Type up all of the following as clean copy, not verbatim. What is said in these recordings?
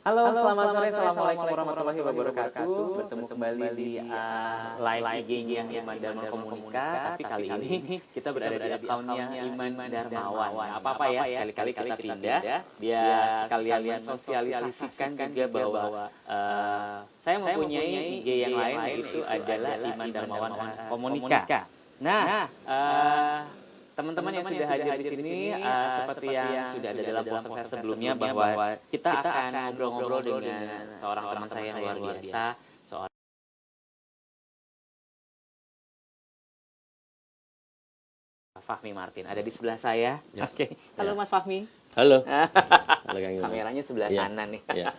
Halo, selamat sore. Assalamualaikum warahmatullahi wabarakatuh. Bertemu kembali di live IG-nya Iman Darmawan Komunika. Tapi kali ini kita berada di account-nya Iman Darmawan. Apa-apa ya, sekali-kali kita pindah. Biar sekalian sosialisasikan juga bahwa saya mempunyai IG yang lain, yaitu adalah Iman Darmawan Komunika. Nah, teman-teman yang sudah hadir di sini, seperti yang sudah ada dalam podcast sebelumnya, bahwa kita akan ngobrol-ngobrol dengan seorang teman saya yang luar biasa, seorang Fahmi Martin. Ada di sebelah saya. Ya. Oke. Halo Ya. Mas Fahmi. Halo. Halo Kang Ilman. Kameranya sebelah Ya. sana nih. Ya.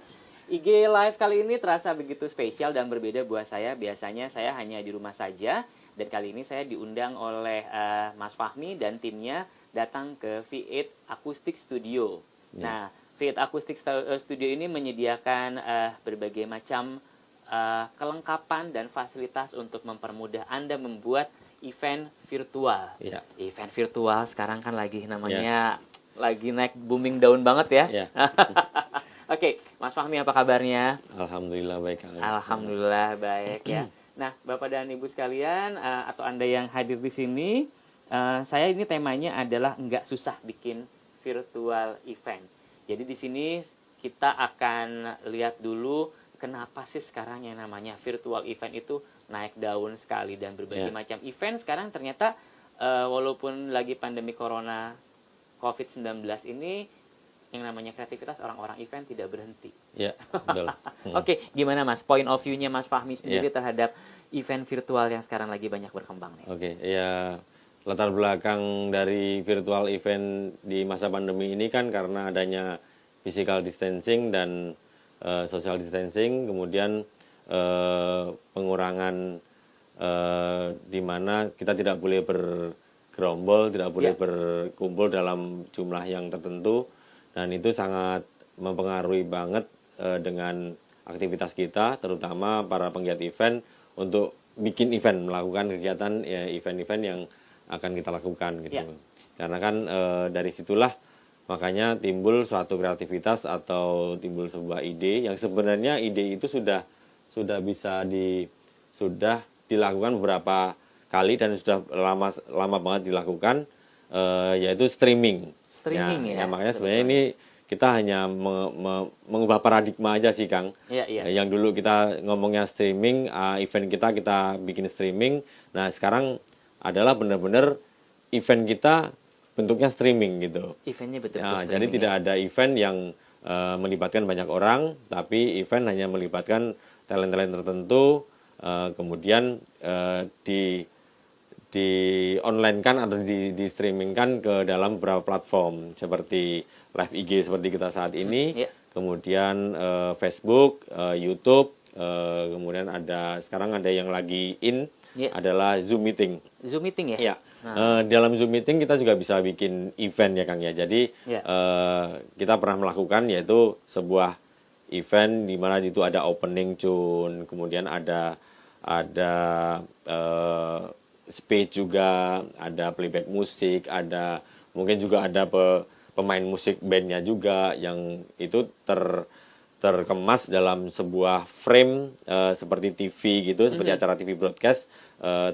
IG Live kali ini terasa begitu spesial dan berbeda buat saya. Biasanya saya hanya di rumah saja, dan kali ini saya diundang oleh Mas Fahmi dan timnya datang ke V8 Acoustic Studio. Ya. Nah, V8 Acoustic Studio ini menyediakan berbagai macam kelengkapan dan fasilitas untuk mempermudah Anda membuat event virtual. Ya. Event virtual sekarang kan lagi namanya lagi naik booming daun banget ya. Ya. Oke, Mas Fahmi apa kabarnya? Alhamdulillah baik Kang Ilman. Alhamdulillah baik ya. Nah, Bapak dan Ibu sekalian, atau Anda yang hadir di sini, saya ini temanya adalah nggak susah bikin virtual event. Jadi di sini kita akan lihat dulu kenapa sih sekarang yang namanya virtual event itu naik daun sekali, dan berbagai macam event sekarang ternyata walaupun lagi pandemi corona COVID-19 ini, yang namanya kreativitas orang-orang event tidak berhenti. Ya, betul. Oke, gimana Mas? Point of view-nya Mas Fahmi sendiri terhadap event virtual yang sekarang lagi banyak berkembang nih. Oke, ya latar belakang dari virtual event di masa pandemi ini kan karena adanya physical distancing dan social distancing, kemudian pengurangan di mana kita tidak boleh bergerombol, tidak boleh berkumpul dalam jumlah yang tertentu. Dan itu sangat mempengaruhi banget dengan aktivitas kita, terutama para penggiat event untuk bikin event, melakukan kegiatan ya, event-event yang akan kita lakukan gitu. Karena kan dari situlah makanya timbul suatu kreativitas atau timbul sebuah ide yang sebenarnya ide itu sudah dilakukan beberapa kali dan sudah lama banget dilakukan, yaitu streaming. Streaming ya. Makanya sebenarnya ini kita hanya mengubah paradigma aja sih Kang. Yang dulu kita ngomongnya streaming, event kita bikin streaming. Nah sekarang adalah benar-benar event kita bentuknya streaming gitu. Eventnya betul-betul streaming. Jadi tidak ada event yang melibatkan banyak orang, tapi event hanya melibatkan talent-talent tertentu, kemudian di online kan atau di streaming kan ke dalam beberapa platform seperti live IG seperti kita saat ini, kemudian Facebook, YouTube, kemudian sekarang ada yang lagi adalah Zoom meeting. Zoom meeting ya? Iya. Dalam Zoom meeting kita juga bisa bikin event ya Kang ya. Jadi kita pernah melakukan yaitu sebuah event di mana itu ada opening tune, kemudian ada speech juga, ada playback musik, mungkin juga ada pemain musik bandnya juga yang itu terkemas dalam sebuah frame seperti TV gitu, seperti acara TV broadcast,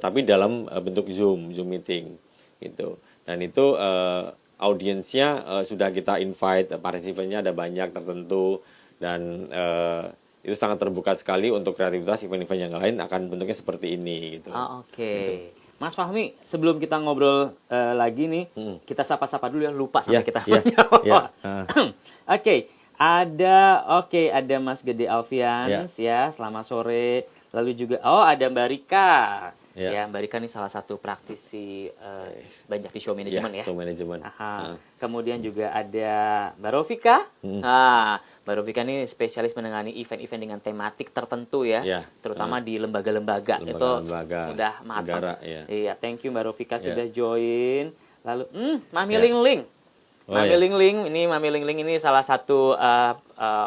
tapi dalam bentuk Zoom meeting gitu. Dan itu audiensnya sudah kita invite, partisipannya ada banyak tertentu, dan itu sangat terbuka sekali untuk kreativitas. Event-event yang lain akan bentuknya seperti ini gitu. Oke. Mas Fahmi, sebelum kita ngobrol lagi nih, kita sapa-sapa dulu ya, lupa sampai kita menjawab. Oke, ada Mas Gede Alfians ya, selamat sore. Lalu juga ada Mbak Rika. Ya, Mbak Rika ini salah satu praktisi banyak di show management ya. Show management. Kemudian juga ada Mbak Rofika. Mbak Rofika ini spesialis menangani event-event dengan tematik tertentu ya, terutama di lembaga-lembaga itu udah matang. Negara, Iya, thank you Mbak Rofika sudah join. Lalu, Mami Ling Ling. Mami Ling Ling ini salah satu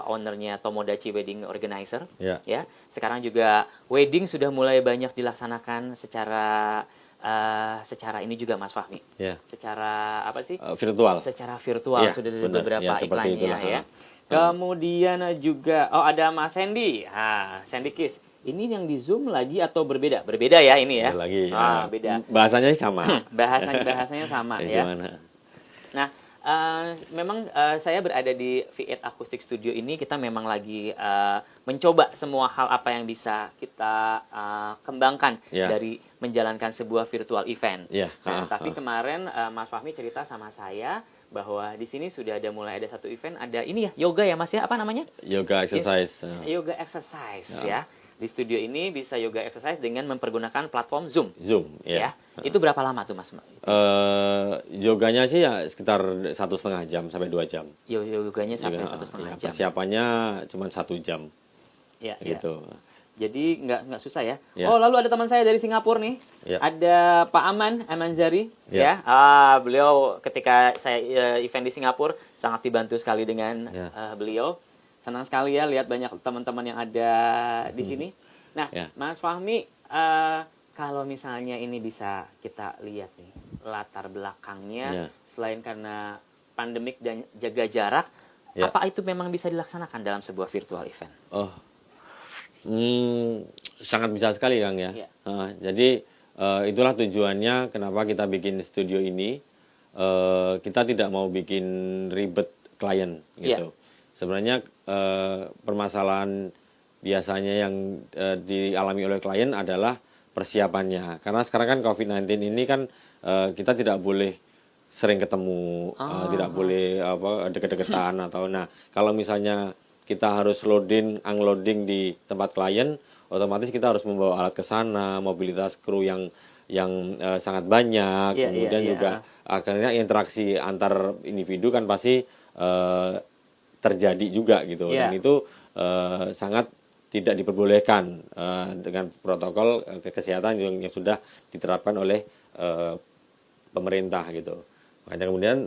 ownernya Tomodachi Wedding Organizer. Ya, sekarang juga wedding sudah mulai banyak dilaksanakan secara ini juga Mas Fahmi. Secara apa sih? Virtual. Secara virtual sudah ada beberapa iklannya ya. Kemudian juga, oh ada Mas Sandy. Sandy Kiss. Ini yang di Zoom lagi atau berbeda? Berbeda ya ini ya? Ada lagi. Beda. Bahasanya sama. Bahasanya sama ya. Gimana? Nah, memang saya berada di V8 Acoustic Studio ini, kita memang lagi mencoba semua hal apa yang bisa kita kembangkan dari menjalankan sebuah virtual event. Tapi kemarin Mas Fahmi cerita sama saya bahwa di sini sudah mulai ada satu event, ada ini ya, yoga ya Mas ya, apa namanya? Yoga exercise. Yoga exercise ya. Di studio ini bisa yoga exercise dengan mempergunakan platform Zoom. Zoom, ya. Itu berapa lama tuh Mas? Yoganya sih ya sekitar 1,5 jam sampai 2 jam. Yoganya sampai 1,5 jam. Persiapannya cuma 1 jam. Ya, gitu. Ya. Jadi nggak susah ya. Oh, lalu ada teman saya dari Singapura nih. Ada Pak Aman Zari. Ya. Beliau ketika saya event di Singapura sangat dibantu sekali dengan beliau. Senang sekali ya lihat banyak teman-teman yang ada di sini. Nah, Mas Fahmi, kalau misalnya ini bisa kita lihat nih latar belakangnya, selain karena pandemik dan jaga jarak, apa itu memang bisa dilaksanakan dalam sebuah virtual event? Sangat bisa sekali Kang ya. Jadi itulah tujuannya kenapa kita bikin studio ini. Kita tidak mau bikin ribet klien gitu. Sebenarnya permasalahan biasanya yang dialami oleh klien adalah persiapannya. Karena sekarang kan COVID-19 ini kan kita tidak boleh sering ketemu, tidak boleh deket-deketan atau kalau misalnya kita harus loading, unloading di tempat klien, otomatis kita harus membawa alat ke sana, mobilitas kru yang sangat banyak, kemudian juga akhirnya interaksi antar individu kan pasti terjadi juga gitu, dan itu sangat tidak diperbolehkan dengan protokol kesehatan yang sudah diterapkan oleh pemerintah gitu. Makanya kemudian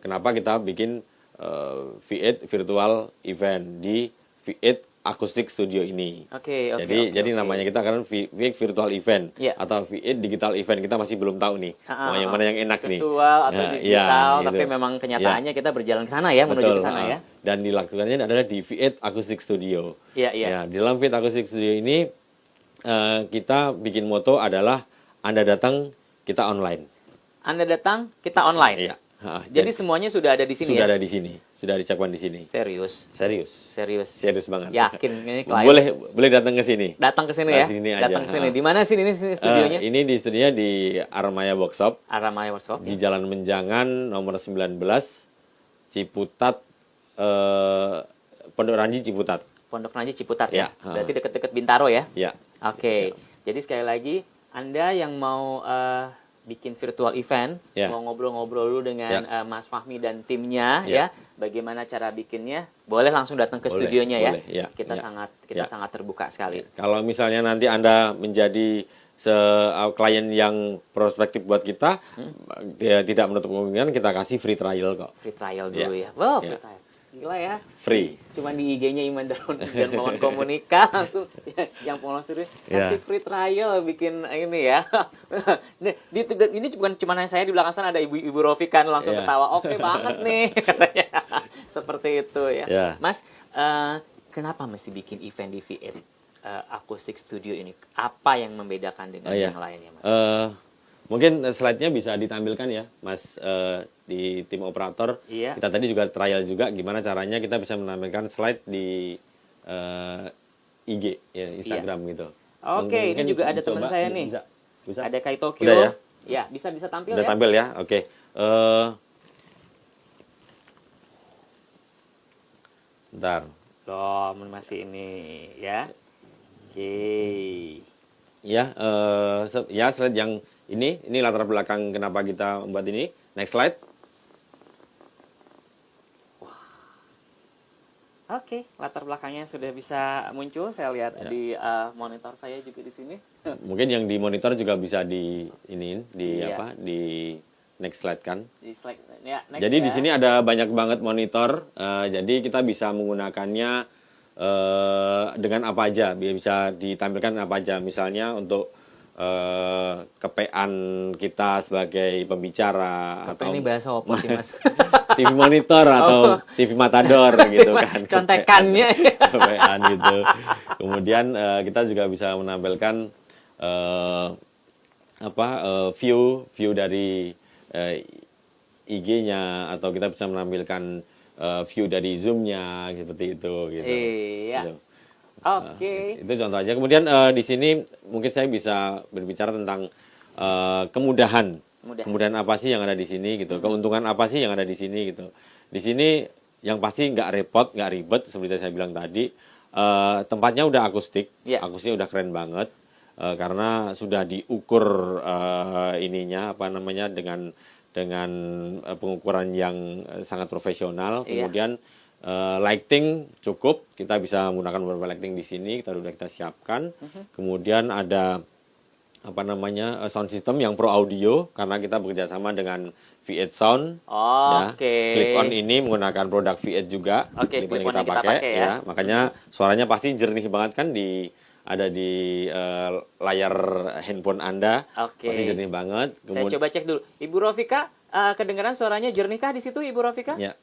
kenapa kita bikin V8 virtual event di V8 Acoustic Studio ini. Jadi namanya kita kan V8 virtual event atau V8 digital event, kita masih belum tahu nih mau yang mana yang enak nih. Virtual atau digital, tapi memang kenyataannya kita berjalan ke sana ya, menuju ke sana ya. Dan dilakukannya adalah di V8 Acoustic Studio. Di dalam V8 Acoustic Studio ini kita bikin moto adalah Anda datang, kita online. Anda datang, kita online. Jadi semuanya sudah ada di sini. Sudah ada di sini, sudah dicapkan di sini. Serius Banget. Yakin ini klien. Boleh datang ke sini. Datang ke sini ya. Datang ke sini. Di mana sih ini studionya? Ini di studionya di Armaya Workshop. Di Jalan Menjangan nomor 19, Ciputat, Pondok Ranji Ciputat ya. Berarti dekat-dekat Bintaro ya. Oke. Jadi sekali lagi Anda yang mau bikin virtual event, mau ngobrol-ngobrol dulu dengan Mas Fahmi dan timnya ya, bagaimana cara bikinnya, boleh langsung datang ke studionya ya. Kita sangat terbuka sekali. Kalau misalnya nanti Anda menjadi klien yang prospektif buat kita, dia tidak menutup kemungkinan kita kasih free trial kok. Free trial dulu ya. Wow, free trial. Gila ya. Free. Cuma di IG-nya Iman dan Mawon Komunika langsung yang pengelola studio kasih free trial bikin ini ya. Ini bukan cuma saya di belakang sana ada Ibu Rofi kan langsung ketawa. Oke banget nih katanya. Seperti itu ya. Mas, kenapa mesti bikin event di V8 Acoustic Studio ini? Apa yang membedakan dengan yang lainnya, Mas? Mungkin slide-nya bisa ditampilkan ya, Mas, di tim operator. Kita tadi juga trial juga gimana caranya kita bisa menampilkan slide di IG, Instagram gitu. Oke, ini juga ada teman saya nih. Bisa. Ada Kai Tokyo. Udah ya? Ya, bisa tampil Udah tampil ya? Oke. Bentar. Loh, masih ini ya. Oke. Ya, slide yang ini latar belakang kenapa kita membuat ini. Next slide. Oke, latar belakangnya sudah bisa muncul. Saya lihat di monitor saya juga di sini. Mungkin yang di monitor juga bisa di next slide kan. Di slide ya. Jadi di sini ada banyak banget monitor. Jadi kita bisa menggunakannya dengan apa aja, bisa ditampilkan apa aja. Misalnya untuk kepean kita sebagai pembicara atau ini bahasa apa sih Mas? TV monitor atau TV matador gitu kan. Contekannya. Kepean gitu. Kemudian kita juga bisa menampilkan view dari IG-nya, atau kita bisa menampilkan view dari Zoom-nya seperti itu gitu. Iya. Gitu. Oke. Itu contoh aja. Kemudian di sini mungkin saya bisa berbicara tentang kemudahan. Kemudahan apa sih yang ada di sini gitu. Keuntungan apa sih yang ada di sini gitu. Di sini yang pasti nggak repot, nggak ribet seperti saya bilang tadi. Tempatnya udah akustik. Yeah. Akustiknya udah keren banget. Karena sudah diukur ininya apa namanya dengan pengukuran yang sangat profesional. Yeah. Kemudian lighting cukup, kita bisa menggunakan beberapa lighting di sini, kita siapkan. Kemudian ada sound system yang pro audio, karena kita bekerja sama dengan V8 Sound. Clip-on ini menggunakan produk V8 juga. Clip-on yang kita pakai ya. Makanya suaranya pasti jernih banget kan ada di layar handphone Anda. Pasti jernih banget. Saya coba cek dulu. Ibu Rofika, kedengaran suaranya jernih kah di situ Ibu Rofika? Ya.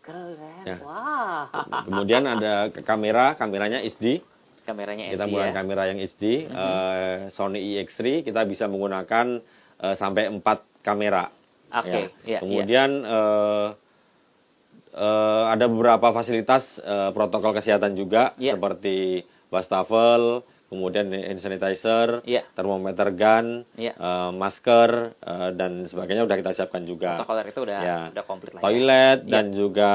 Keren. Ya. Wah. Kemudian ada kameranya HD. Kameranya kita SD menggunakan kamera yang HD. Sony EX3 kita bisa menggunakan sampai 4 kamera. Kemudian ada beberapa fasilitas protokol kesehatan juga, seperti wastafel, kemudian hand sanitizer, termometer gun, masker, dan sebagainya udah kita siapkan juga. Protokoler itu udah komplit lah. Toilet dan juga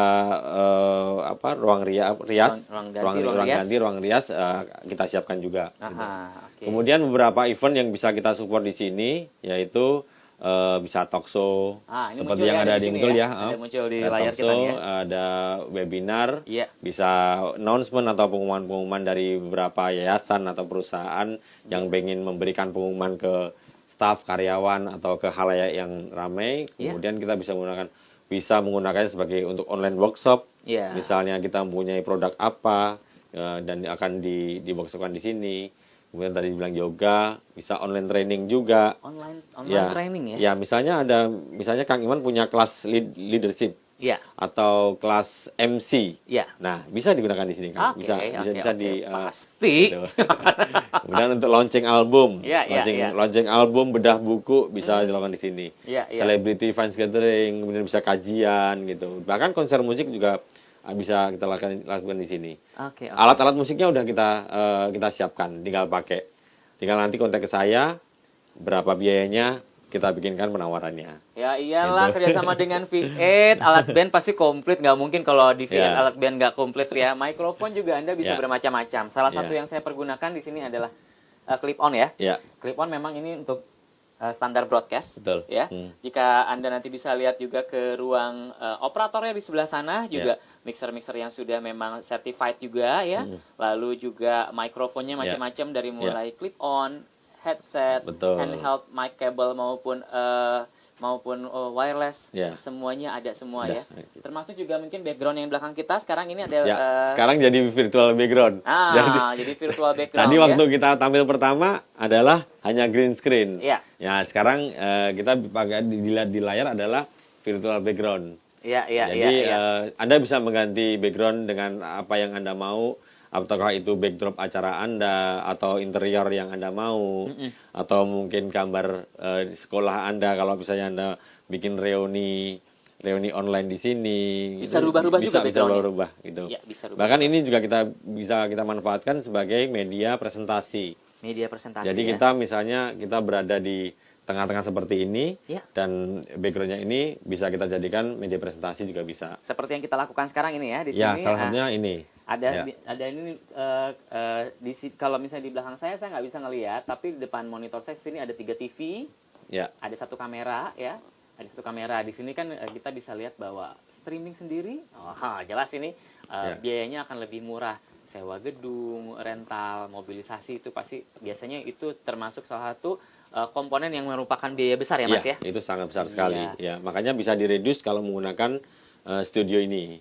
ruang rias, ruang rias kita siapkan juga. Gitu. Kemudian beberapa event yang bisa kita support di sini, yaitu bisa talkshow seperti yang ada di muncul ada muncul di layar kita ya. Ada webinar, bisa announcement atau pengumuman dari beberapa yayasan atau perusahaan yang ingin memberikan pengumuman ke staf, karyawan atau ke khalayak yang ramai. Kemudian kita bisa menggunakannya sebagai untuk online workshop. Misalnya kita mempunyai produk apa dan akan di-workshopkan di sini. Kemudian tadi bilang yoga, bisa online training juga. Online training ya? Ya, misalnya Kang Iman punya kelas leadership. Atau kelas MC. Nah, bisa digunakan di sini kan? Bisa pasti. Gitu. Kemudian untuk launching album, launching album, bedah buku bisa dilakukan di sini. Celebrity fans gathering, kemudian bisa kajian gitu. Bahkan konser musik juga bisa kita lakukan di sini. Alat-alat musiknya udah kita siapkan, tinggal pakai. Tinggal nanti kontak ke saya, berapa biayanya, kita bikinkan penawarannya. Ya iyalah, gitu. Kerjasama dengan V8, alat band pasti komplit. Nggak mungkin kalau di V8 alat band nggak komplit ya. Mikrofon juga Anda bisa bermacam-macam. Salah satu yang saya pergunakan di sini adalah clip-on ya. Clip-on memang ini untuk standar broadcast. Betul. Ya. Jika Anda nanti bisa lihat juga ke ruang operatornya di sebelah sana, juga mixer-mixer yang sudah memang certified juga ya. Lalu juga mikrofonnya macam-macam dari mulai clip-on, headset, handheld mic cable maupun wireless, semuanya ada semua ya. Termasuk juga mungkin background yang belakang kita sekarang ini ada. Sekarang jadi virtual background. Jadi virtual background. Tadi waktu kita tampil pertama adalah hanya green screen. Ya, sekarang kita pakai di layar adalah virtual background. Jadi Anda bisa mengganti background dengan apa yang Anda mau. Apakah itu backdrop acara Anda, atau interior yang Anda mau, atau mungkin gambar sekolah Anda kalau misalnya Anda bikin reuni online di sini. Bisa rubah-rubah juga backgroundnya. Bisa rubah gitu. Bisa rubah. Bahkan ini juga kita manfaatkan sebagai media presentasi. Jadi kita misalnya kita berada di tengah-tengah seperti ini, dan backgroundnya ini bisa kita jadikan media presentasi juga bisa. Seperti yang kita lakukan sekarang ini ya di sini. Salah satunya ini. Ada ini kalau misalnya di belakang saya nggak bisa ngelihat, tapi di depan monitor saya sini ada 3 TV, ada 1 kamera ya, ada 1 kamera. Di sini kan kita bisa lihat bahwa streaming sendiri, jelas ini biayanya akan lebih murah. Sewa gedung, rental, mobilisasi itu pasti biasanya itu termasuk salah satu komponen yang merupakan biaya besar ya Mas ya? Itu sangat besar sekali. Makanya bisa direduce kalau menggunakan studio ini.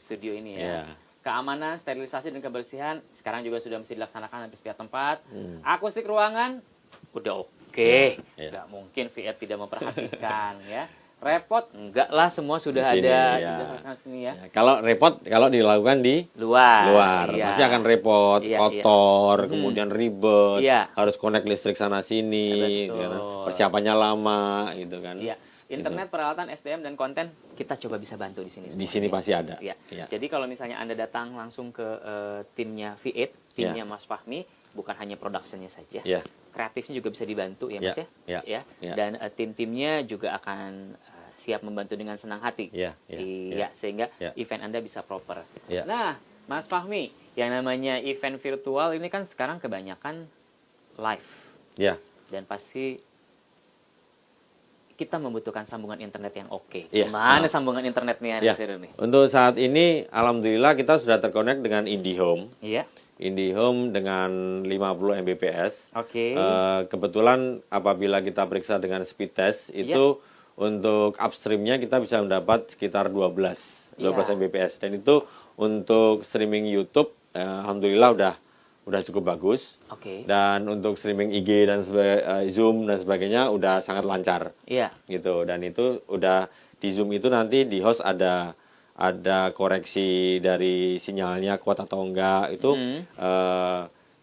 Keamanan, sterilisasi, dan kebersihan sekarang juga sudah mesti dilaksanakan hampir setiap tempat. Akustik ruangan udah oke. Oke, Ya. nggak mungkin VR tidak memperhatikan ya. Repot enggak lah, semua sudah Di sini, ada ya. di sana sini ya. Ya, kalau repot, kalau dilakukan di luar, Iya. pasti akan repot, Iya, iya. kotor, kemudian ribet, Iya. harus connect listrik sana sini, Betul. kan, persiapannya lama, gitu kan. Iya. Internet, peralatan, SDM dan konten kita coba bisa bantu di sini. Di sini pasti ada. Iya. Iya. Jadi kalau misalnya Anda datang langsung ke timnya V8, timnya Mas Fahmi, bukan hanya produksinya saja. Iya. Kreatifnya juga bisa dibantu ya Mas Iya, ya. iya, iya. Dan tim-timnya juga akan siap membantu dengan senang hati. Iya, iya, Iya, sehingga iya. event Anda bisa proper. Iya. Nah, Mas Fahmi, yang namanya event virtual ini kan sekarang kebanyakan live. Ya, Dan pasti kita membutuhkan sambungan internet yang oke. Iya. Gimana sambungan internetnya ya. nih? Untuk saat ini, alhamdulillah kita sudah terkonek dengan IndiHome. Iya. IndiHome dengan 50 Mbps. Oke. Kebetulan apabila kita periksa dengan speed test itu untuk upstreamnya kita bisa mendapat sekitar 12 Mbps, dan itu untuk streaming YouTube alhamdulillah udah cukup bagus. Oke. Dan untuk streaming IG dan Zoom dan sebagainya udah sangat lancar. Iya. Gitu, dan itu udah di Zoom itu nanti di host ada koreksi dari sinyalnya kuat atau enggak itu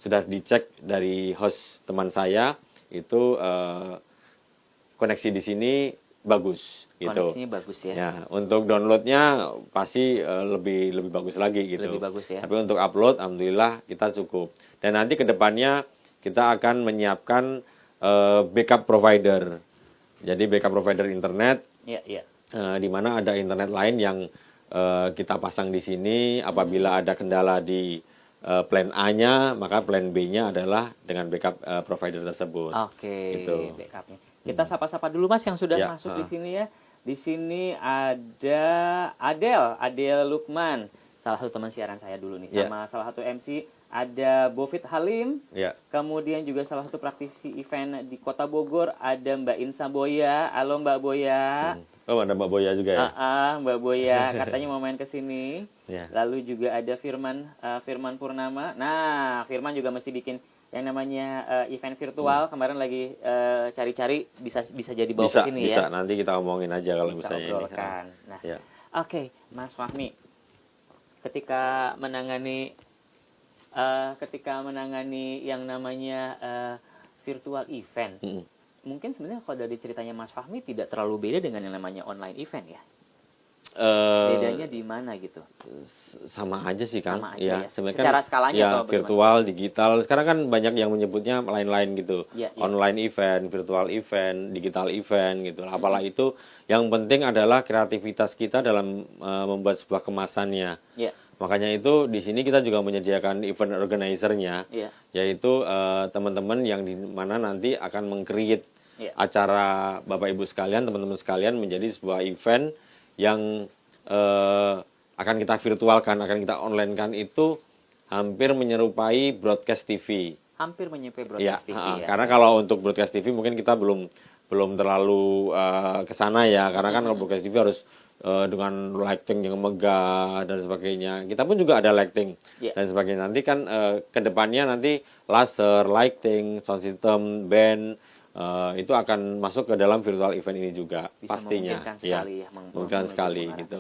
sudah dicek dari host teman saya itu koneksi di sini bagus gitu. Koneksinya bagus ya. Ya, untuk downloadnya pasti lebih bagus lagi gitu. Lebih bagus ya. Tapi untuk upload alhamdulillah kita cukup. Dan nanti kedepannya kita akan menyiapkan backup provider. Jadi backup provider internet. Iya, iya. Di mana ada internet lain yang kita pasang di sini. Apabila ada kendala di plan A-nya, maka plan B-nya adalah dengan backup provider tersebut. Oke, Gitu. backupnya. Kita sapa-sapa dulu Mas yang sudah Ya, masuk di sini ya. Di sini ada Adel Lukman, salah satu teman siaran saya dulu nih, Ya. sama salah satu MC ada Bofit Halim. Ya. Kemudian juga salah satu praktisi event di Kota Bogor ada Mbak Insa Boya. Halo Mbak Boya. Oh, ada Mbak Boya juga ya? Mbak Boya katanya mau main ke sini. Ya. Lalu juga ada Firman Purnama. Nah, Firman juga mesti bikin yang namanya event virtual. Kemarin lagi cari-cari bisa jadi bawa ke sini bisa. ya. Nanti kita omongin aja kalau Bisa misalnya obrolkan. ini. Nah, Ya. Oke, Mas Fahmi, ketika menangani yang namanya virtual event, mungkin sebenarnya kalau dari ceritanya Mas Fahmi tidak terlalu beda dengan yang namanya online event ya. Bedanya di mana gitu? Sama aja sih Kang. Sama aja ya. Sebenarnya Secara skalanya ya, atau bagaimana? virtual, digital. Sekarang kan banyak yang menyebutnya lain-lain gitu. Ya, ya. Online event, virtual event, digital event gitu. Apalah itu, yang penting adalah kreativitas kita dalam membuat sebuah kemasannya. Ya. Makanya itu di sini kita juga menyediakan event organizer-nya, Ya. yaitu teman-teman yang di mana nanti akan meng-create acara Bapak Ibu sekalian, teman-teman sekalian menjadi sebuah event yang akan kita virtualkan, akan kita online-kan itu hampir menyerupai broadcast TV. Hampir menyerupai broadcast TV ya. Karena kalau untuk broadcast TV mungkin kita belum terlalu ke sana ya, karena kan kalau broadcast TV harus dengan lighting yang megah dan sebagainya. Kita pun juga ada lighting dan sebagainya. Nanti kan kedepannya nanti laser, lighting, sound system, band itu akan masuk ke dalam virtual event ini juga. Bisa pastinya. memungkinkan sekali ya. Memungkinkan sekali gitu.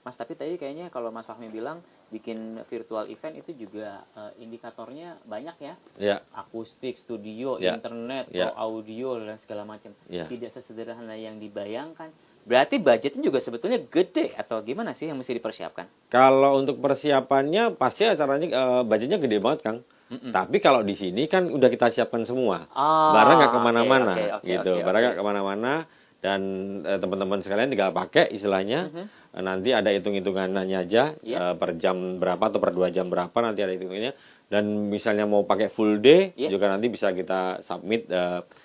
Mas, tapi tadi kayaknya kalau Mas Fahmi bilang bikin virtual event itu juga indikatornya banyak ya. Ya. Akustik, studio, Ya. internet, Ya. audio dan segala macam. Ya. Tidak sesederhana yang dibayangkan. Berarti budgetnya juga sebetulnya gede atau gimana sih yang mesti dipersiapkan? Kalau untuk persiapannya pasti acaranya budgetnya gede banget Kang. Tapi kalau di sini kan udah kita siapkan semua, barang nggak kemana-mana, gitu. Barang nggak kemana-mana dan teman-teman sekalian tinggal pakai istilahnya. Nanti ada hitung-hitungannya aja per jam berapa atau per 2 jam berapa nanti ada hitungannya. Dan misalnya mau pakai full day juga nanti bisa kita submit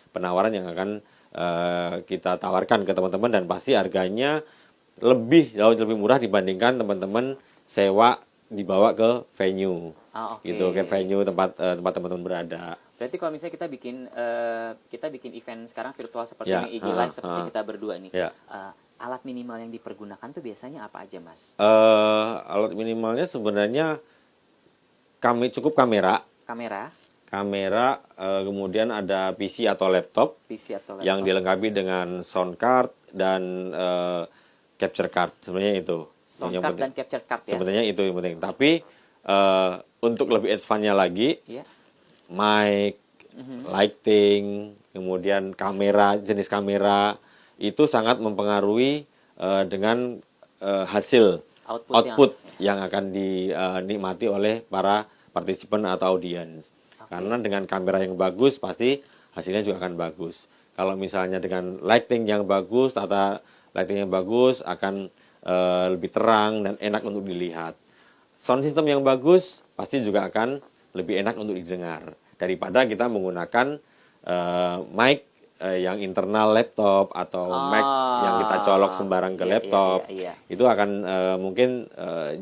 penawaran yang akan kita tawarkan ke teman-teman, dan pasti harganya jauh lebih murah dibandingkan teman-teman sewa dibawa ke venue. Gitu, ke venue tempat teman-teman berada. Berarti kalau misalnya kita bikin event sekarang virtual seperti ini, IG Live seperti kita berdua nih, alat minimal yang dipergunakan tuh biasanya apa aja Mas? Alat minimalnya sebenarnya cukup kamera. kamera, kemudian ada PC atau laptop PC atau yang laptop. dilengkapi dengan sound card dan capture card. Sebenarnya itu. Sound yang card penting. dan capture card ya. Sebenarnya itu yang penting. Tapi untuk lebih advance-nya lagi, Iya. mic, lighting, kemudian kamera, jenis kamera itu sangat mempengaruhi dengan hasil output yang akan dinikmati oleh para partisipan atau audiens. Karena dengan kamera yang bagus pasti hasilnya juga akan bagus. Kalau misalnya dengan lighting yang bagus, tata lighting yang bagus akan lebih terang dan enak untuk dilihat. Sound system yang bagus pasti juga akan lebih enak untuk didengar daripada kita menggunakan mic yang internal laptop atau mic yang kita colok sembarang ke laptop. Itu akan mungkin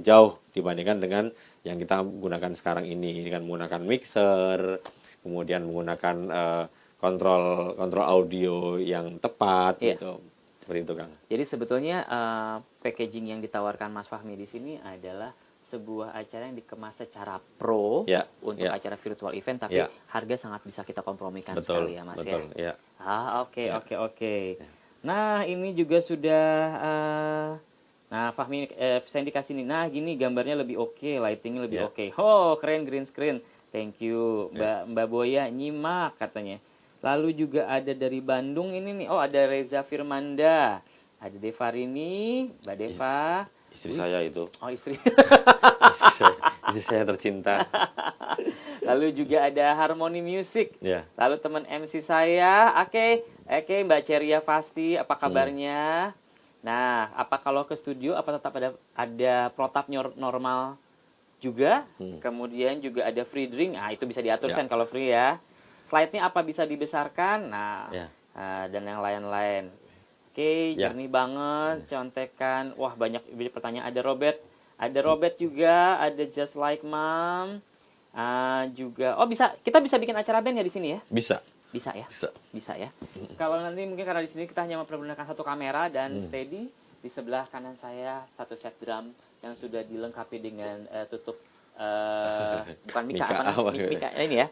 jauh dibandingkan dengan yang kita gunakan sekarang ini dengan menggunakan mixer, kemudian menggunakan kontrol audio yang tepat gitu. Seperti itu, Kang. Jadi sebetulnya packaging yang ditawarkan Mas Fahmi di sini adalah sebuah acara yang dikemas secara pro untuk acara virtual event, tapi harga sangat bisa kita kompromikan sekali ya Mas ya. Oke. Nah ini juga sudah, nah Fahmi, saya dikasih nih, nah gini gambarnya lebih oke, lightingnya lebih oke. Oh keren, green screen, thank you Mbak Boya, nyimak katanya. Lalu juga ada dari Bandung ini nih, oh ada Reza Firmanda, ada Devarini, Mbak Deva. Istri saya itu. Oh istri. istri saya tercinta. Lalu juga ada Harmony Music. Lalu teman MC saya, oke, Mbak Ceria Fasti, apa kabarnya? Nah, apa kalau ke studio, apa tetap ada protap normal juga? Kemudian juga ada free drink, nah itu bisa diatur kalau free ya. Slide-nya apa bisa dibesarkan? Nah, dan yang lain-lain. Oke, jernih banget, contekan. Wah, banyak pertanyaan. Ada Robert juga, ada Just Like Mom. Juga, oh kita bisa bikin acara band ya di sini ya? Bisa ya. Bisa ya. Kalau nanti mungkin karena di sini kita hanya mempergunakan satu kamera dan steady, di sebelah kanan saya satu set drum yang sudah dilengkapi dengan tutup bukan mika ini ya.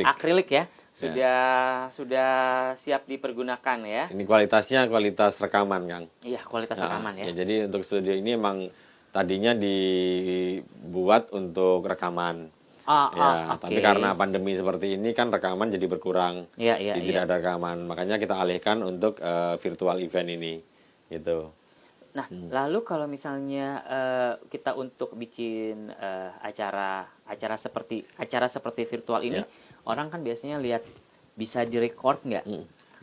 Akrilik ya. Sudah siap dipergunakan ya. Ini kualitasnya kualitas rekaman, Kang. Iya, kualitas rekaman ya. Jadi untuk studio ini emang tadinya dibuat untuk rekaman. Tapi karena pandemi seperti ini kan rekaman jadi berkurang. Tidak ada rekaman. Makanya kita alihkan untuk virtual event ini. Gitu. Nah, lalu kalau misalnya kita untuk bikin acara seperti virtual ini, orang kan biasanya lihat bisa direkord nggak?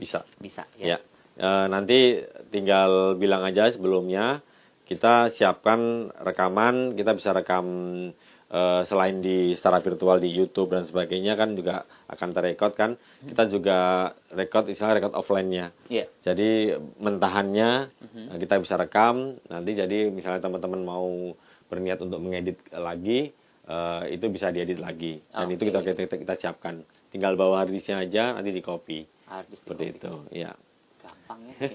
Bisa ya. Nanti tinggal bilang aja sebelumnya, kita siapkan rekaman, kita bisa rekam selain secara virtual di YouTube dan sebagainya kan juga akan terrekod kan. Kita juga istilah rekod offline-nya. Jadi mentahannya kita bisa rekam, nanti jadi misalnya teman-teman mau berniat untuk mengedit lagi, itu bisa diedit lagi. Dan itu kita siapkan. Tinggal bawa harddisknya aja, nanti di copy. Seperti itu, ya. Gampang ya,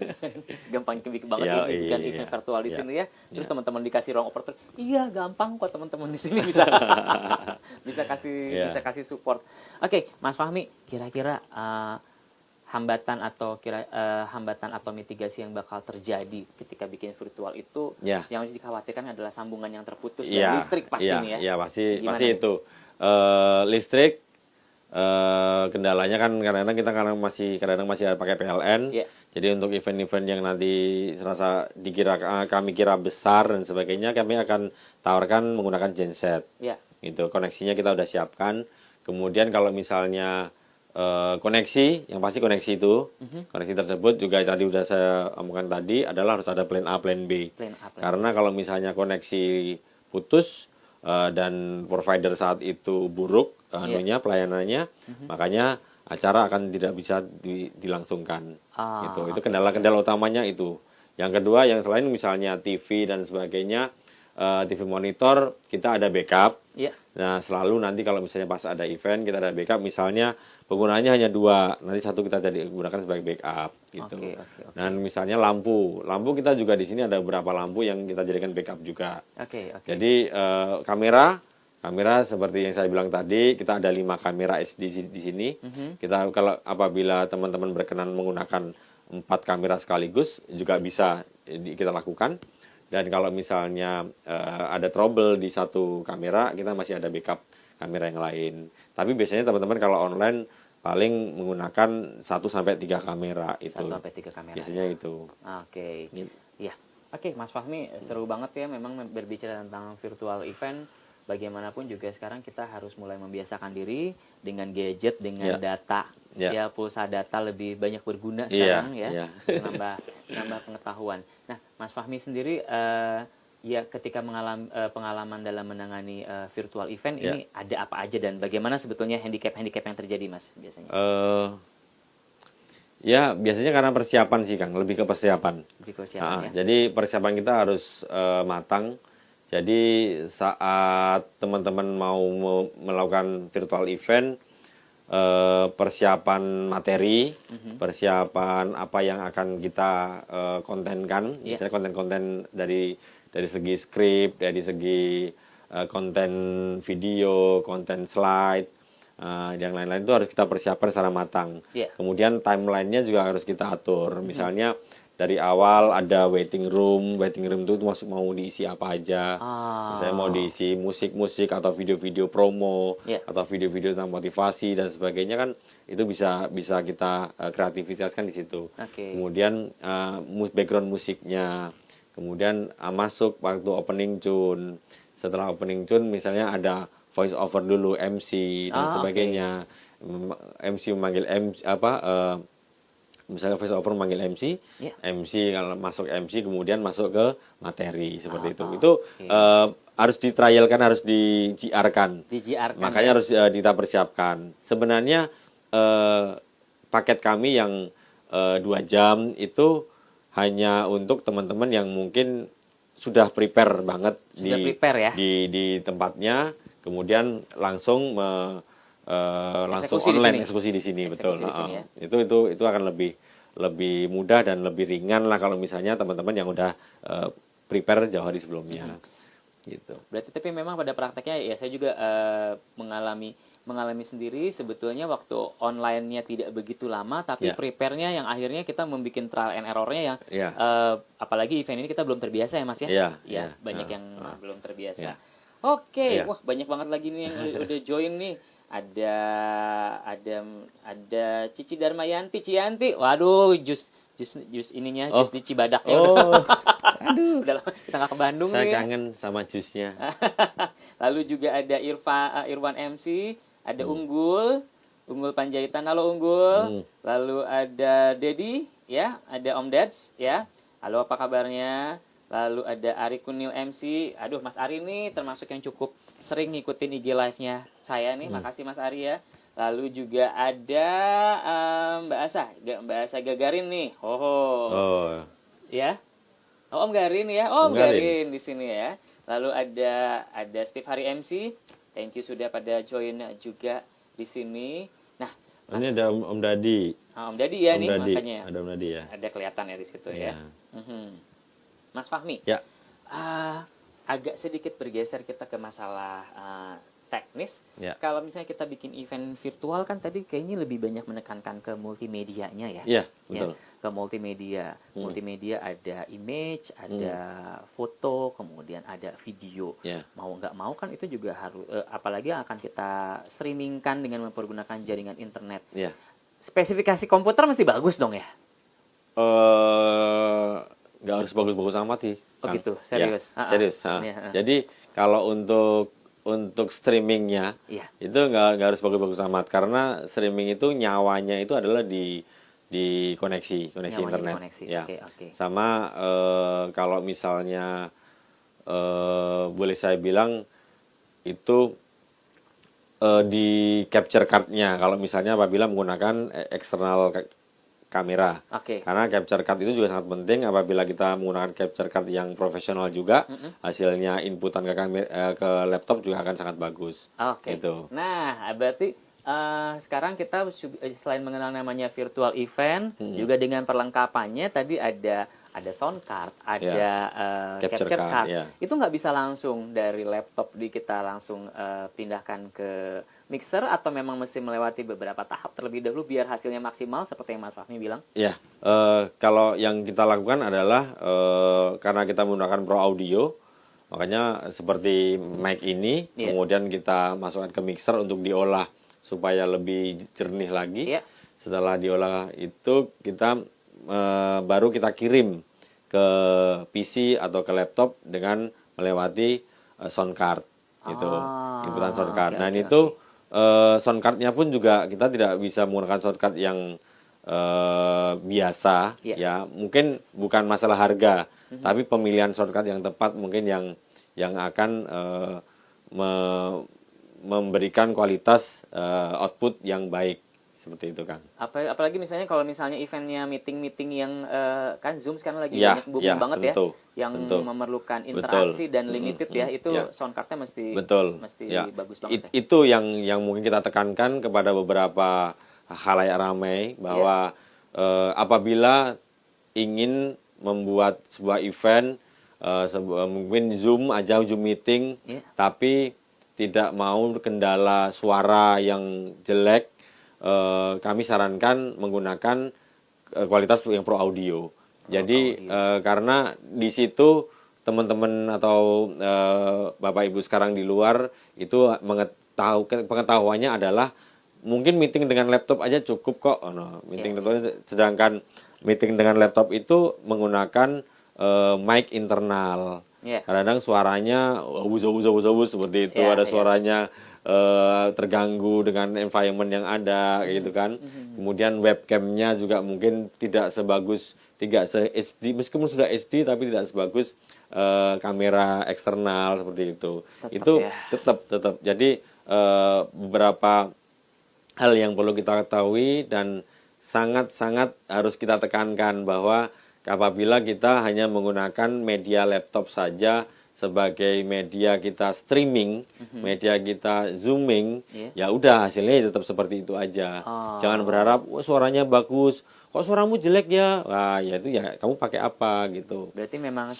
gampang banget bikin event virtual di sini ya. Terus teman-teman dikasih ruang operator, iya gampang kok teman-teman di sini bisa kasih support. Oke, Mas Fahmi, kira-kira hambatan atau mitigasi yang bakal terjadi ketika bikin virtual itu yang dikhawatirkan adalah sambungan yang terputus dan listrik pastinya ya. Iya, pasti itu. Listrik kendalanya kan kadang-kadang kita masih pakai PLN. Jadi untuk event-event yang nanti kami kira besar dan sebagainya, kami akan tawarkan menggunakan genset. Gitu, koneksinya kita udah siapkan. Kemudian kalau misalnya koneksi, yang pasti koneksi itu, koneksi tersebut juga tadi udah saya omongkan tadi adalah harus ada plan A, plan B. Karena kalau misalnya koneksi putus dan provider saat itu buruk pelayanannya, makanya acara akan tidak bisa dilangsungkan. Gitu. Itu kendala utamanya itu. Yang kedua, yang selain misalnya TV dan sebagainya, TV monitor kita ada backup. Nah, selalu nanti kalau misalnya pas ada event kita ada backup, misalnya penggunaannya hanya 2, nanti satu kita gunakan sebagai backup gitu. Dan misalnya lampu kita juga di sini ada beberapa lampu yang kita jadikan backup juga. Jadi kamera Kamera seperti yang saya bilang tadi, kita ada 5 kamera SD di sini. Kita kalau apabila teman-teman berkenan menggunakan 4 kamera sekaligus juga bisa kita lakukan. Dan kalau misalnya ada trouble di satu kamera, kita masih ada backup kamera yang lain. Tapi biasanya teman-teman kalau online paling menggunakan 1 sampai 3 kamera itu. 1 sampai 3 kamera. Biasanya itu. Oke. Ya. Oke, Mas Fahmi, seru banget ya memang berbicara tentang virtual event. Bagaimanapun juga sekarang kita harus mulai membiasakan diri dengan gadget, dengan data, ya pulsa data lebih banyak berguna sekarang ya, nambah pengetahuan. Nah, Mas Fahmi sendiri ya ketika mengalami pengalaman dalam menangani virtual event ini ada apa aja dan bagaimana sebetulnya handicap yang terjadi, Mas, biasanya? Ya biasanya karena persiapan sih, Kang, lebih ke persiapan. Ya. Jadi persiapan kita harus matang. Jadi saat teman-teman mau melakukan virtual event, persiapan materi, persiapan apa yang akan kita kontenkan, misalnya konten-konten dari segi skrip, dari segi konten video, konten slide, yang lain-lain itu harus kita persiapkan secara matang. Kemudian timelinenya juga harus kita atur. Misalnya dari awal ada waiting room itu mau diisi apa aja. Misalnya mau diisi musik-musik atau video-video promo atau video-video tentang motivasi dan sebagainya, kan itu bisa kita kreativitaskan di situ. Kemudian background musiknya, kemudian masuk waktu opening tune. Setelah opening tune misalnya ada voice over dulu, MC dan sebagainya. MC memanggil misalnya voice over memanggil MC, MC kalau masuk MC kemudian masuk ke materi seperti itu. Itu harus ditrialkan, harus di-GR-kan. Makanya harus kita persiapkan. Sebenarnya paket kami yang 2 jam itu hanya untuk teman-teman yang mungkin sudah prepare banget di tempatnya, kemudian langsung eksekusi di sini, betul. Itu akan lebih mudah dan lebih ringan lah kalau misalnya teman-teman yang udah prepare jauh hari sebelumnya. Gitu. Berarti tapi memang pada prakteknya ya saya juga mengalami sendiri sebetulnya waktu online-nya tidak begitu lama, tapi prepare-nya yang akhirnya kita membuat trial and error-nya yang apalagi event ini kita belum terbiasa ya, Mas ya. Banyak yang belum terbiasa. Oke, wah banyak banget lagi nih yang udah join nih. Ada Cici Darmayanti, Cianti. Waduh, jus ininya, jus di Cibadak ya. Aduh, udah lama kita nggak ke Bandung nih. Saya kangen sama jusnya. Lalu juga ada Irwan MC, ada Unggul Panjaitan. Halo Unggul. Lalu ada Dedi, ya, ada Om Dads, ya. Halo, apa kabarnya? Lalu ada Ari Kunil MC. Aduh, Mas Ari nih termasuk yang cukup sering ngikutin IG live-nya saya nih. Makasih Mas Ari ya. Lalu juga ada Mbak Asa Gagarin nih. Ya. Om Garin ya. Om Garin di sini ya. Lalu ada Steve Hari MC. Thank you sudah pada join juga di sini. Nah, ini ada Om Dadi. Om Dadi ya, nih Dadi. makanya. Ada Om Dadi ya. Ada kelihatan ya di situ ya. Mas Fahmi. Ya. Agak sedikit bergeser kita ke masalah teknis. Kalau misalnya kita bikin event virtual kan tadi kayaknya lebih banyak menekankan ke multimedianya ya. Iya, betul. Ke multimedia. Multimedia ada image, ada foto, kemudian ada video. Mau nggak mau kan itu juga harus apalagi yang akan kita streamingkan dengan mempergunakan jaringan internet. Spesifikasi komputer mesti bagus dong ya. Nggak harus bagus-bagus amat sih. Oh gitu, serius. Serius. Jadi kalau untuk streamingnya itu nggak harus bagus-bagus amat, karena streaming itu nyawanya itu adalah di koneksi internet. Sama kalau misalnya boleh saya bilang itu di capture card-nya, kalau misalnya apabila menggunakan eksternal kamera. Karena capture card itu juga sangat penting. Apabila kita menggunakan capture card yang profesional juga, hasilnya inputan ke laptop juga akan sangat bagus. Gitu. Nah, berarti sekarang kita selain mengenal namanya virtual event, juga dengan perlengkapannya tadi ada ada sound card, ada Capture capture card, card. ya. Itu nggak bisa langsung dari laptop kita langsung pindahkan ke mixer, atau memang mesti melewati beberapa tahap terlebih dahulu biar hasilnya maksimal seperti yang Mas Fahmi bilang? Ya, kalau yang kita lakukan adalah karena kita menggunakan Pro Audio, makanya seperti mic ini, kemudian kita masukkan ke mixer untuk diolah supaya lebih jernih lagi. Setelah diolah itu kita baru kita kirim ke PC atau ke laptop dengan melewati sound card, gitu, inputan sound card. Sound cardnya pun juga kita tidak bisa menggunakan sound card yang biasa, ya mungkin bukan masalah harga, tapi pemilihan sound card yang tepat mungkin yang akan memberikan kualitas output yang baik. Seperti itu, Kang. Apalagi misalnya kalau misalnya eventnya meeting yang kan Zoom sekarang lagi banyak booming banget tentu, ya, yang memerlukan interaksi dan limited itu sound cardnya mesti bagus banget. Itu yang mungkin kita tekankan kepada beberapa khalayak ramai bahwa apabila ingin membuat sebuah event, mungkin Zoom meeting, tapi tidak mau kendala suara yang jelek, kami sarankan menggunakan kualitas yang Pro Audio. Jadi karena di situ teman-teman atau Bapak Ibu sekarang di luar itu pengetahuannya adalah mungkin meeting dengan laptop aja cukup kok. Sedangkan meeting dengan laptop itu menggunakan mic internal. Kadang-kadang suaranya wuz seperti itu, ada suaranya terganggu dengan environment yang ada, gitu kan. Kemudian webcamnya juga mungkin tidak se HD, meskipun sudah HD tapi tidak sebagus kamera eksternal seperti itu. Tetap. Jadi beberapa hal yang perlu kita ketahui dan sangat-sangat harus kita tekankan bahwa apabila kita hanya menggunakan media laptop saja sebagai media kita streaming, media kita zooming, ya udah hasilnya tetap seperti itu aja. Jangan berharap suaranya bagus, kok suaramu jelek ya? Wah, ya itu ya kamu pakai apa gitu. Berarti memang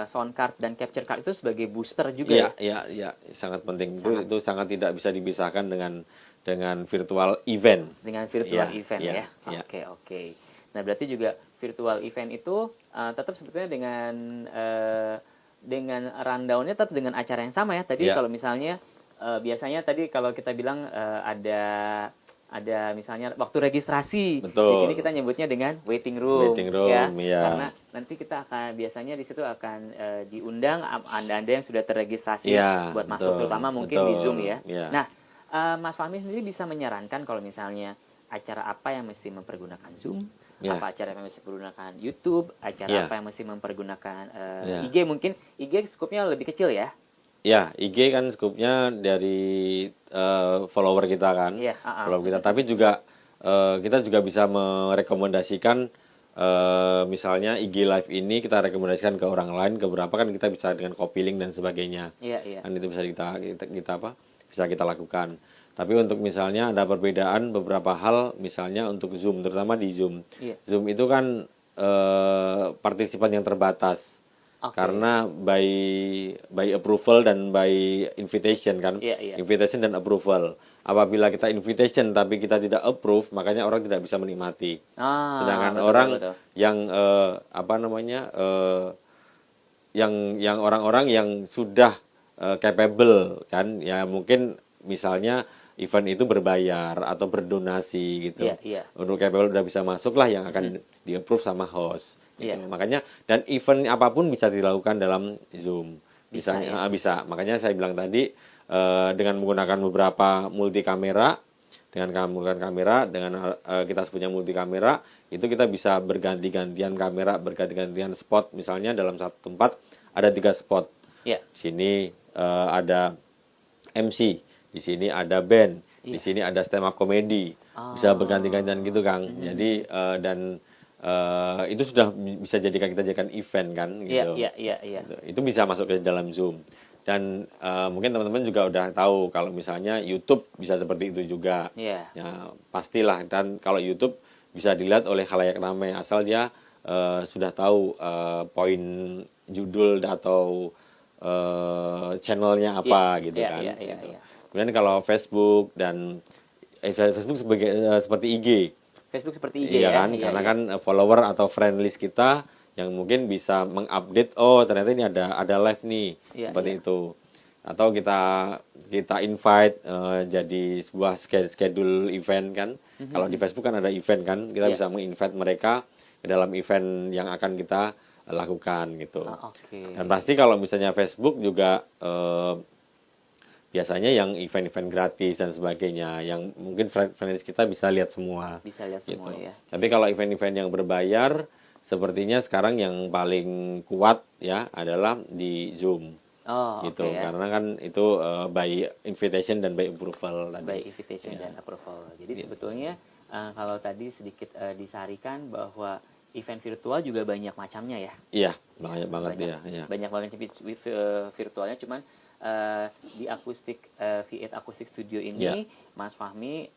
sound card dan capture card itu sebagai booster juga ya? Iya, sangat penting. Itu sangat tidak bisa dipisahkan dengan virtual event. Dengan virtual event ya. Oke. Nah, berarti juga virtual event itu tetap sebetulnya dengan rundown-nya tetap dengan acara yang sama ya. Tadi kalau misalnya biasanya tadi kalau kita bilang ada misalnya waktu registrasi. Betul. Di sini kita nyebutnya dengan waiting room ya. Karena nanti kita akan biasanya di situ akan diundang Anda-anda yang sudah terregistrasi buat masuk, terutama mungkin di Zoom ya. Nah, Mas Fahmi sendiri bisa menyarankan kalau misalnya acara apa yang mesti mempergunakan Zoom, apa acara yang mesti mempergunakan YouTube, acara apa yang mesti mempergunakan IG, mungkin IG skupnya lebih kecil ya? Ya, IG kan skupnya dari follower kita kan, follower kita. Tapi juga kita juga bisa merekomendasikan misalnya IG Live ini kita rekomendasikan ke orang lain, ke berapa kan kita bisa dengan copy link dan sebagainya. Kan itu bisa bisa kita lakukan. Tapi untuk misalnya ada perbedaan beberapa hal, misalnya untuk Zoom, terutama di Zoom. Zoom itu kan partisipan yang terbatas. Karena by approval dan by invitation kan. Invitation dan approval. Apabila kita invitation tapi kita tidak approve, makanya orang tidak bisa menikmati. Sedangkan orang yang yang orang-orang yang sudah capable kan, ya mungkin misalnya event itu berbayar atau berdonasi gitu. Untuk capable udah bisa masuk lah yang akan di-approve sama host. Gitu. Makanya dan event apapun bisa dilakukan dalam Zoom. Bisa. Makanya saya bilang tadi dengan menggunakan beberapa multi kamera, dengan kita punya multi kamera, itu kita bisa berganti-gantian kamera, berganti-gantian spot. Misalnya dalam satu tempat ada 3 spot. Di sini ada MC, di sini ada band, di sini ada stand up comedy, bisa berganti-gantian gitu, Kang. Jadi itu sudah bisa kita jadikan event kan, gitu. Itu bisa masuk ke dalam Zoom. Dan mungkin teman-teman juga udah tahu kalau misalnya YouTube bisa seperti itu juga. Ya pastilah. Dan kalau YouTube bisa dilihat oleh khalayak ramai asal dia sudah tahu poin judul atau channelnya apa gitu kan. Kemudian kalau Facebook dan Facebook seperti IG. Facebook seperti IG iya kan, karena kan follower atau friend list kita yang mungkin bisa mengupdate, oh ternyata ini ada live nih, seperti itu. Atau kita invite jadi sebuah schedule event kan. Kalau di Facebook kan ada event kan, kita bisa menginvite mereka ke dalam event yang akan kita lakukan gitu. Dan pasti kalau misalnya Facebook juga biasanya yang event-event gratis dan sebagainya, yang mungkin friends kita bisa lihat semua. Bisa lihat gitu. semua ya. Tapi kalau event-event yang berbayar, sepertinya sekarang yang paling kuat ya adalah di Zoom. Gitu. Karena kan itu by invitation dan by approval tadi. By invitation dan approval. Jadi sebetulnya kalau tadi sedikit disarikan bahwa event virtual juga banyak macamnya ya. Iya, banyak banget ya. Banyak banget virtualnya, cuman di V8 Acoustic Studio ini Mas Fahmi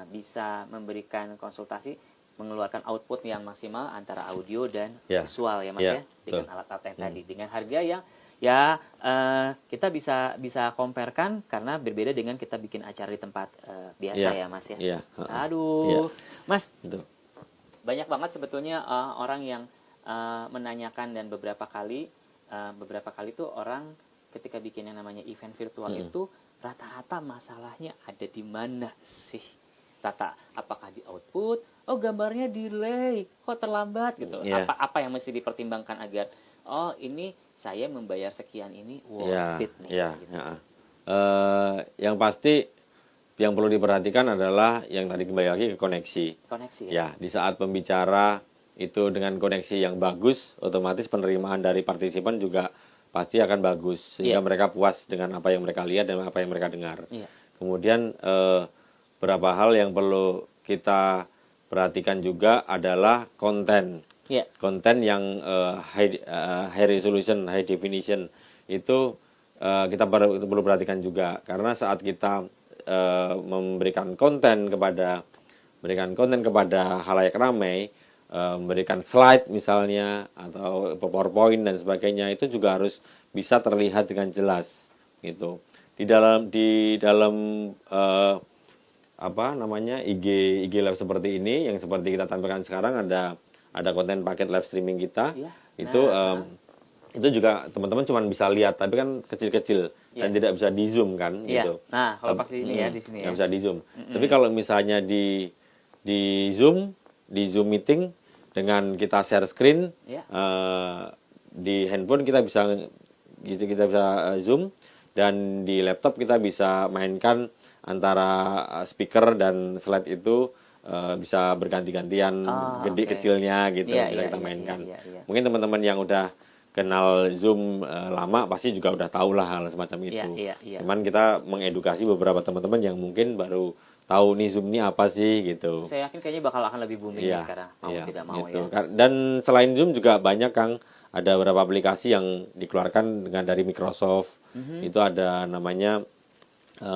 bisa memberikan konsultasi, mengeluarkan output yang maksimal antara audio dan visual ya Mas ya, dengan alat-alat yang tadi, dengan harga yang kita bisa comparekan karena berbeda dengan kita bikin acara di tempat biasa ya Mas ya. Mas, banyak banget sebetulnya orang yang menanyakan, dan beberapa kali tuh orang ketika bikin yang namanya event virtual itu rata-rata masalahnya ada di mana sih? Apakah di output? Oh, gambarnya delay, kok terlambat gitu. Apa yang mesti dipertimbangkan agar ini saya membayar sekian ini worth it nih. Gitu. Yang pasti yang perlu diperhatikan adalah yang tadi kembali lagi ke koneksi. Ya, di saat pembicara itu dengan koneksi yang bagus, otomatis penerimaan dari partisipan juga pasti akan bagus, sehingga mereka puas dengan apa yang mereka lihat dan apa yang mereka dengar. Kemudian beberapa hal yang perlu kita perhatikan juga adalah konten. Konten yang high resolution, high definition itu kita perlu perhatikan juga, karena saat kita memberikan konten kepada khalayak ramai, memberikan slide misalnya atau PowerPoint dan sebagainya, itu juga harus bisa terlihat dengan jelas gitu. Di dalam IG live seperti ini, yang seperti kita tampilkan sekarang, ada konten paket live streaming kita. Itu juga teman-teman cuma bisa lihat, tapi kan kecil-kecil dan tidak bisa di zoom kan gitu. Nah, kalau pasti ini di sini nggak bisa di zoom. Tapi kalau misalnya di zoom meeting dengan kita share screen di handphone, kita bisa zoom, dan di laptop kita bisa mainkan antara speaker dan slide itu bisa berganti-gantian, gede kecilnya gitu, bisa kita mainkan. Mungkin teman-teman yang udah kenal Zoom lama pasti juga udah tahu lah hal semacam itu. Cuman kita mengedukasi beberapa teman-teman yang mungkin baru tahu nih Zoom ini apa sih gitu. Saya yakin kayaknya akan lebih booming sekarang, mau tidak mau gitu. Dan selain Zoom juga banyak, Kang, ada beberapa aplikasi yang dikeluarkan dari Microsoft. Itu ada namanya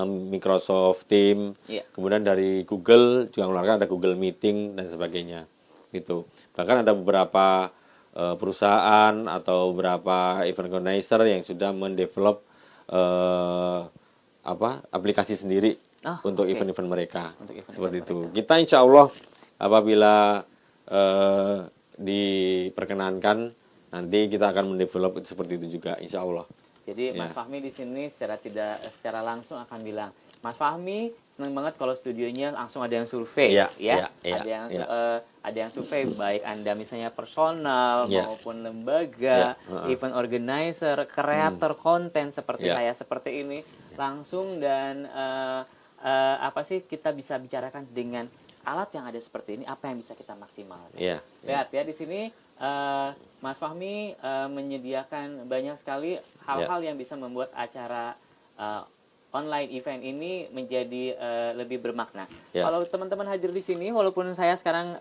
Microsoft Teams. Kemudian dari Google juga mengeluarkan, ada Google Meeting dan sebagainya gitu. Bahkan ada beberapa perusahaan atau beberapa event organizer yang sudah mendevelop aplikasi sendiri untuk event-event mereka. Seperti itu. Kita insya Allah apabila diperkenankan, nanti kita akan mendevelop seperti itu juga, insya Allah. Jadi Mas Fahmi di sini secara langsung akan bilang, Mas Fahmi senang banget kalau studionya langsung ada yang survei, ada yang survei, baik Anda misalnya personal maupun lembaga, event organizer, kreator konten seperti saya seperti ini, langsung, dan kita bisa bicarakan dengan alat yang ada seperti ini, apa yang bisa kita maksimalkan. Lihat ya di sini Mas Fahmi menyediakan banyak sekali hal-hal yang bisa membuat acara online event ini menjadi lebih bermakna. Kalau teman-teman hadir di sini, walaupun saya sekarang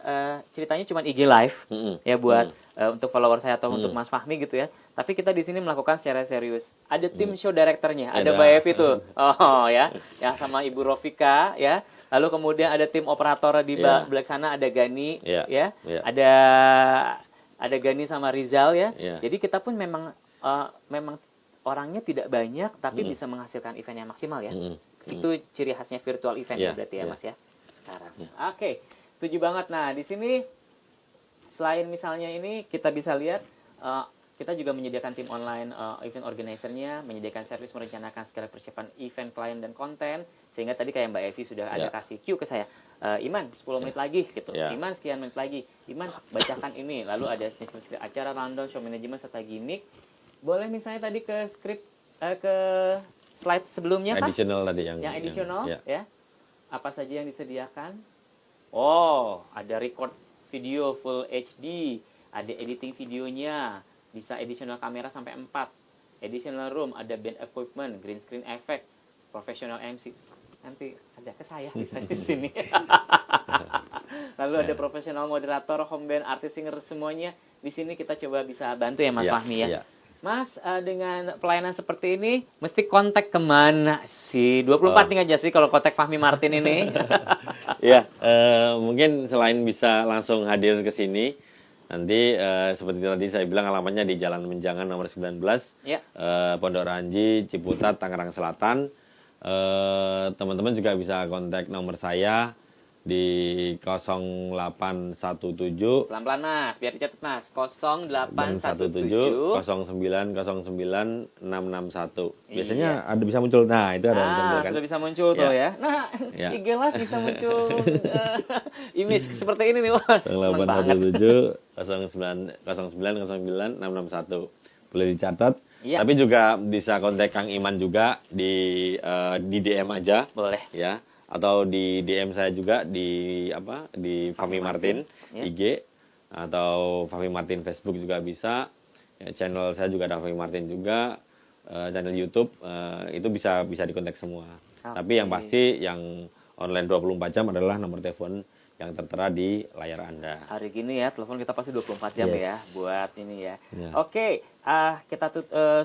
ceritanya cuma IG live ya buat untuk follower saya atau untuk Mas Fahmi gitu ya, tapi kita di sini melakukan secara serius. Ada tim show directornya, ada Mbak Evi tuh, sama Ibu Rofika ya. Lalu kemudian ada tim operator di Iya. belakang sana, ada Gani, Iya. ya, Iya. ada Gani sama Rizal ya. Iya. Jadi kita pun memang orangnya tidak banyak, tapi bisa menghasilkan event yang maksimal ya. Itu ciri khasnya virtual event ya Iya, berarti ya iya. Mas ya sekarang. Oke, setuju banget. Nah di sini selain misalnya ini kita bisa lihat kita juga menyediakan tim online event organizer-nya, menyediakan servis merencanakan segala persiapan event, klien, dan konten. Sehingga tadi kayak Mbak Evi sudah ada kasih cue ke saya. Iman, 10 menit lagi gitu. Iman, sekian menit lagi. Iman, bacakan ini. Lalu ada skrip acara, rundown, show management, serta gimmick. Boleh misalnya tadi ke skrip, ke slide sebelumnya, Pak? Additional tadi yang Additional, ya. ya. Apa saja yang disediakan? Oh, ada record video full HD, ada editing videonya, bisa additional kamera sampai 4, additional room, ada band equipment, green screen effect, professional MC. Nanti ada ke saya bisa di sini. Lalu ada profesional moderator, home band, artis, singer, semuanya. Di sini kita coba bisa bantu ya Mas Fahmi ya. Mas, dengan pelayanan seperti ini, mesti kontak kemana sih? 24 nih aja sih kalau kontak Fahmi Martin ini. Ya, mungkin selain bisa langsung hadir ke sini, nanti seperti tadi saya bilang alamatnya di Jalan Menjangan nomor 19, Ya. Pondok Ranji, Ciputat, Tangerang Selatan. Teman-teman juga bisa kontak nomor saya di 0817 Pelan-pelan Mas, biar dicatat Mas. 0817 09090661. Biasanya ada bisa muncul. Nah, itu ada muncul kan. Sudah bisa muncul tuh ya. Nah, Ya. IG Live bisa muncul image seperti ini nih Mas. Seneng banget. 0817 09090661. Boleh dicatat. Iya. Tapi juga bisa kontak Kang Iman juga di DM aja. Boleh. Ya. Atau di DM saya juga di Fahmi Martin ya. IG atau Fahmi Martin Facebook juga bisa. Ya, channel saya juga ada Fahmi Martin juga, channel YouTube itu bisa dikontak semua. Tapi yang pasti yang online 24 jam adalah nomor telepon yang tertera di layar Anda. Hari gini ya, telepon kita pasti 24 jam Yes. ya buat ini ya. Ya. Oke, kita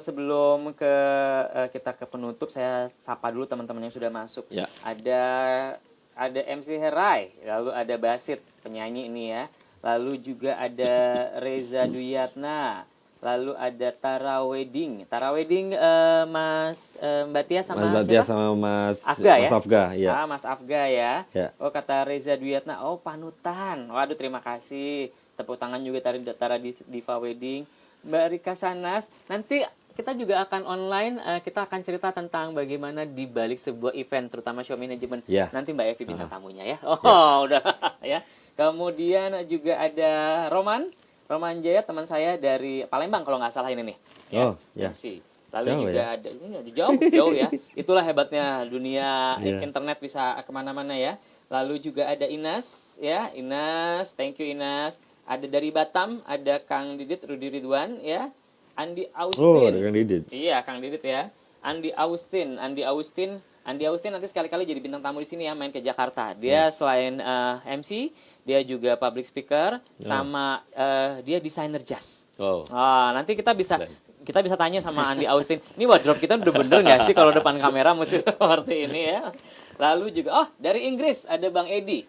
sebelum kita ke penutup, saya sapa dulu teman-teman yang sudah masuk. Ya. Ada MC Herai, lalu ada Basit penyanyi ini ya. Lalu juga ada Reza Duyatna. Lalu ada Tara Wedding. Tara Wedding Mbak Tia sama Mas Batia siapa? sama Mas Afga ya? Mas Afga, ya. Mas Afga ya. Ya. Oh, kata Reza Duyatna, oh panutan. Waduh, terima kasih. Tepuk tangan juga tadi Tara Diva Wedding. Mbak Rika Sanas, nanti kita juga akan online, kita akan cerita tentang bagaimana di balik sebuah event, terutama show management. Ya. Nanti Mbak Evi bintang tamunya ya. Oh, udah ya. Kemudian juga ada Roman Jaya, teman saya dari Palembang kalau nggak salah ini nih. Oh, ya. MC. Lalu Jauh juga ya? ada ini jauh ya. Itulah hebatnya dunia Iya. internet bisa kemana-mana ya. Lalu juga ada Inas ya, Inas, thank you Inas. Ada dari Batam, ada Kang Didit, Rudi Ridwan ya. Andi Austin. Oh, dengan Didit. Iya, Kang Didit ya. Andi Austin nanti sekali-kali jadi bintang tamu di sini ya, main ke Jakarta. Dia selain MC, dia juga public speaker, sama dia desainer jazz. Oh. Nanti kita bisa tanya sama Andi Austin, ini wardrobe kita udah bener nggak sih kalau depan kamera mesti seperti ini ya. Lalu juga, dari Inggris ada Bang Edi.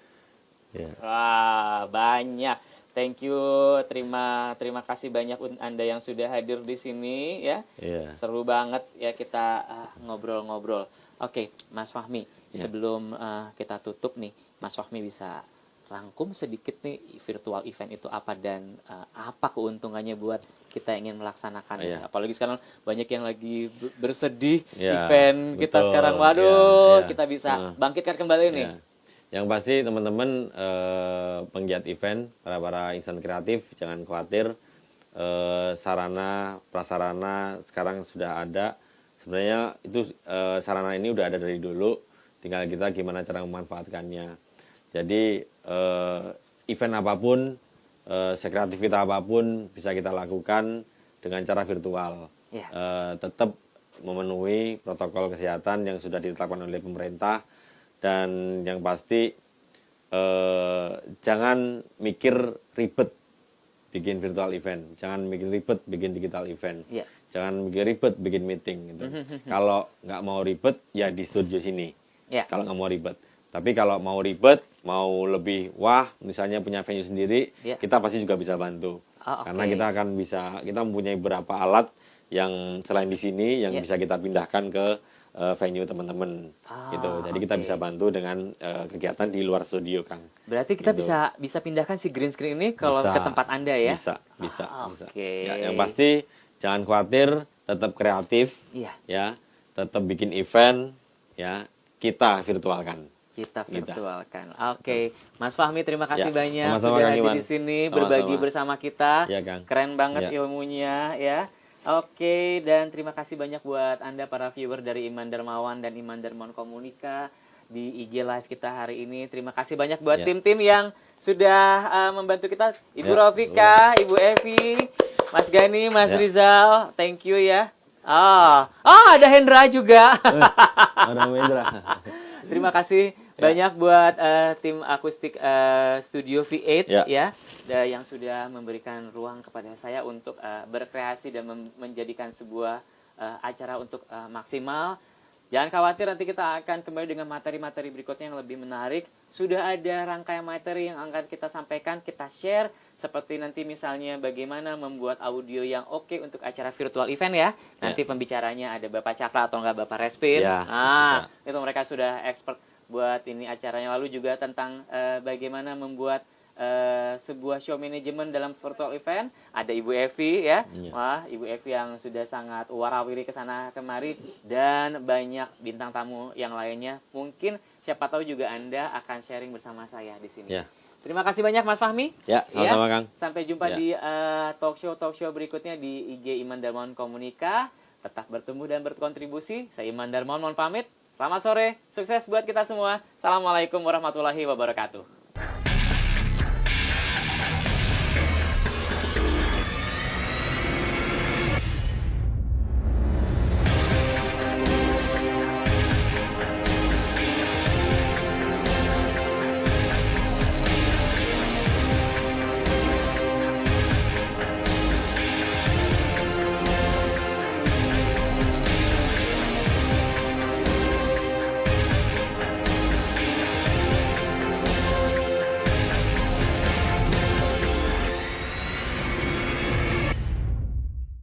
Ya. Wah, banyak. Thank you, terima kasih banyak Anda yang sudah hadir di sini ya. Iya. Seru banget ya kita ngobrol-ngobrol. Oke, Mas Fahmi, sebelum kita tutup nih, Mas Fahmi bisa rangkum sedikit nih virtual event itu apa dan apa keuntungannya buat kita ingin melaksanakan. Apalagi sekarang banyak yang lagi bersedih event kita sekarang. Waduh, kita bisa bangkitkan kembali nih. Yang pasti teman-teman penggiat event, para insan kreatif jangan khawatir, sarana prasarana sekarang sudah ada. Sebenarnya itu sarana ini udah ada dari dulu, tinggal kita gimana cara memanfaatkannya. Jadi event apapun, sekreatif kita apapun bisa kita lakukan dengan cara virtual. Tetap memenuhi protokol kesehatan yang sudah ditetapkan oleh pemerintah. Dan yang pasti jangan mikir ribet bikin virtual event, jangan mikir ribet bikin digital event, jangan mikir ribet bikin meeting gitu. Kalau nggak mau ribet ya di studio sini. Kalau nggak mau ribet, Tapi kalau mau ribet, mau lebih wah, misalnya punya venue sendiri, kita pasti juga bisa bantu. Karena kita mempunyai beberapa alat yang selain di sini yang bisa kita pindahkan ke venue teman-teman gitu. Jadi kita bisa bantu dengan kegiatan di luar studio, Kang. Berarti kita gitu. bisa pindahkan si green screen ini kalau ke tempat Anda ya? Bisa. Ya, yang pasti jangan khawatir, tetap kreatif, ya, tetap bikin event, ya, kita virtualkan. Kita virtualkan. Oke, Mas Fahmi, terima kasih banyak sama-sama, sudah Kang hadir Iman. di sini Sama-sama. berbagi bersama kita. Ya, Kang. Keren banget ilmunya ya. Oke, dan terima kasih banyak buat Anda para viewer dari Iman Darmawan dan Iman Darmawan Komunika di IG Live kita hari ini. Terima kasih banyak buat tim-tim yang sudah membantu kita. Ibu Rofika, Ibu Evi, Mas Gani, Mas Rizal, thank you ya. Ada Hendra juga. Ada Hendra. Terima kasih banyak buat tim akustik Studio V8 ya, yang sudah memberikan ruang kepada saya untuk berkreasi dan menjadikan sebuah acara untuk maksimal. Jangan khawatir, nanti kita akan kembali dengan materi-materi berikutnya yang lebih menarik. Sudah ada rangkaian materi yang akan kita sampaikan, kita share. Seperti nanti misalnya bagaimana membuat audio yang oke untuk acara virtual event ya. Nanti pembicaranya ada Bapak Cakra atau enggak Bapak Respin. Itu mereka sudah expert buat ini acaranya. Lalu juga tentang bagaimana membuat sebuah show manajemen dalam virtual event. Ada Ibu Evi ya. Wah, Ibu Evi yang sudah sangat warawiri ke sana kemari, dan banyak bintang tamu yang lainnya. Mungkin siapa tahu juga Anda akan sharing bersama saya di sini. Terima kasih banyak Mas Fahmi. Sama-sama, Kang. Sampai jumpa di talk show berikutnya di IG Iman Darmawan Komunika. Tetap bertumbuh dan berkontribusi. Saya Iman Darmawan, mohon pamit. Selamat sore, sukses buat kita semua. Assalamualaikum warahmatullahi wabarakatuh.